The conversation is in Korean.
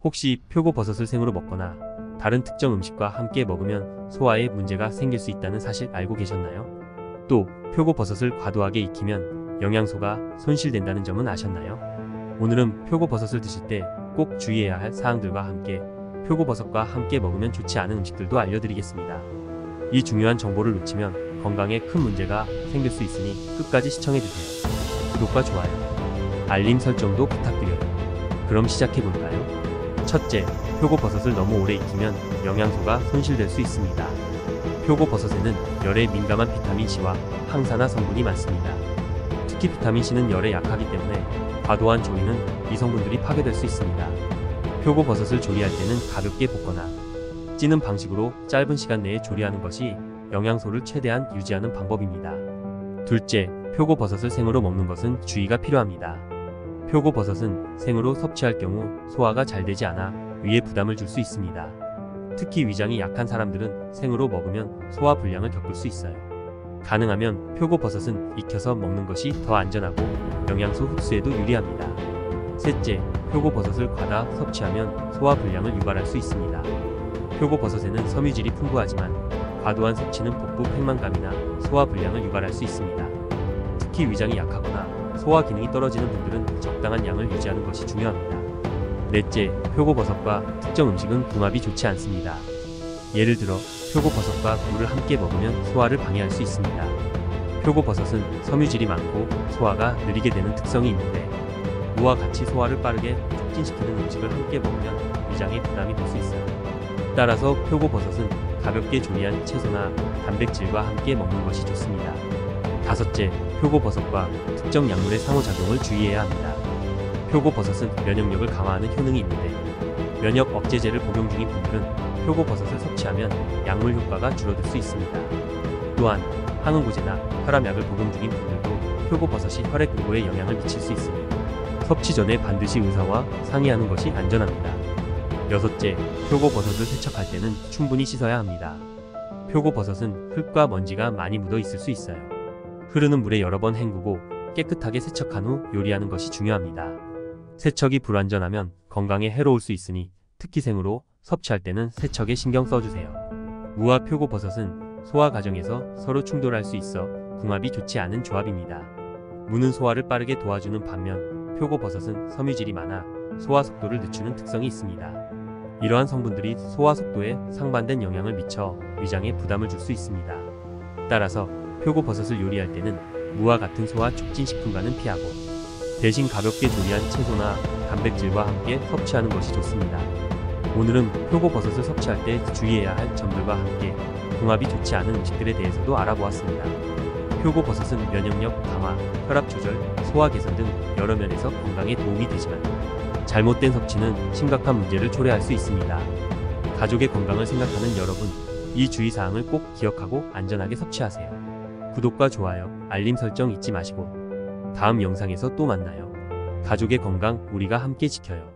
혹시 표고버섯을 생으로 먹거나 다른 특정 음식과 함께 먹으면 소화에 문제가 생길 수 있다는 사실 알고 계셨나요? 또 표고버섯을 과도하게 익히면 영양소가 손실된다는 점은 아셨나요? 오늘은 표고버섯을 드실 때 꼭 주의해야 할 사항들과 함께 표고버섯과 함께 먹으면 좋지 않은 음식들도 알려드리겠습니다. 이 중요한 정보를 놓치면 건강에 큰 문제가 생길 수 있으니 끝까지 시청해주세요. 구독과 좋아요, 알림 설정도 부탁드려요. 그럼 시작해볼까요? 첫째, 표고버섯을 너무 오래 익히면 영양소가 손실될 수 있습니다. 표고버섯에는 열에 민감한 비타민C와 항산화 성분이 많습니다. 특히 비타민C는 열에 약하기 때문에 과도한 조리는 이 성분들이 파괴될 수 있습니다. 표고버섯을 조리할 때는 가볍게 볶거나 찌는 방식으로 짧은 시간 내에 조리하는 것이 영양소를 최대한 유지하는 방법입니다. 둘째, 표고버섯을 생으로 먹는 것은 주의가 필요합니다. 표고버섯은 생으로 섭취할 경우 소화가 잘 되지 않아 위에 부담을 줄 수 있습니다. 특히 위장이 약한 사람들은 생으로 먹으면 소화 불량을 겪을 수 있어요. 가능하면 표고버섯은 익혀서 먹는 것이 더 안전하고 영양소 흡수에도 유리합니다. 셋째, 표고버섯을 과다 섭취하면 소화 불량을 유발할 수 있습니다. 표고버섯에는 섬유질이 풍부하지만 과도한 섭취는 복부 팽만감이나 소화 불량을 유발할 수 있습니다. 특히 위장이 약하거나 소화 기능이 떨어지는 분들은 적당한 양을 유지하는 것이 중요합니다. 넷째, 표고버섯과 특정 음식은 궁합이 좋지 않습니다. 예를 들어 표고버섯과 물을 함께 먹으면 소화를 방해할 수 있습니다. 표고버섯은 섬유질이 많고 소화가 느리게 되는 특성이 있는데 무와 같이 소화를 빠르게 촉진시키는 음식을 함께 먹으면 위장에 부담이 될 수 있어요. 따라서 표고버섯은 가볍게 조리한 채소나 단백질과 함께 먹는 것이 좋습니다. 다섯째, 표고버섯과 특정 약물의 상호작용을 주의해야 합니다. 표고버섯은 면역력을 강화하는 효능이 있는데 면역 억제제를 복용 중인 분들은 표고버섯을 섭취하면 약물 효과가 줄어들 수 있습니다. 또한 항응고제나 혈압약을 복용 중인 분들도 표고버섯이 혈액 응고에 영향을 미칠 수 있으니 섭취 전에 반드시 의사와 상의하는 것이 안전합니다. 여섯째, 표고버섯을 세척할 때는 충분히 씻어야 합니다. 표고버섯은 흙과 먼지가 많이 묻어 있을 수 있어요. 흐르는 물에 여러 번 헹구고 깨끗하게 세척한 후 요리하는 것이 중요합니다. 세척이 불완전하면 건강에 해로울 수 있으니 특히 생으로 섭취할 때는 세척에 신경 써주세요. 무와 표고버섯은 소화 과정에서 서로 충돌할 수 있어 궁합이 좋지 않은 조합입니다. 무는 소화를 빠르게 도와주는 반면 표고버섯은 섬유질이 많아 소화 속도를 늦추는 특성이 있습니다. 이러한 성분들이 소화 속도에 상반된 영향을 미쳐 위장에 부담을 줄 수 있습니다. 따라서 표고버섯을 요리할 때는 무와 같은 소화 촉진 식품과는 피하고 대신 가볍게 조리한 채소나 단백질과 함께 섭취하는 것이 좋습니다. 오늘은 표고버섯을 섭취할 때 주의해야 할 점들과 함께 궁합이 좋지 않은 음식들에 대해서도 알아보았습니다. 표고버섯은 면역력 강화, 혈압 조절, 소화 개선 등 여러 면에서 건강에 도움이 되지만 잘못된 섭취는 심각한 문제를 초래할 수 있습니다. 가족의 건강을 생각하는 여러분, 이 주의사항을 꼭 기억하고 안전하게 섭취하세요. 구독과 좋아요, 알림 설정 잊지 마시고 다음 영상에서 또 만나요. 가족의 건강 우리가 함께 지켜요.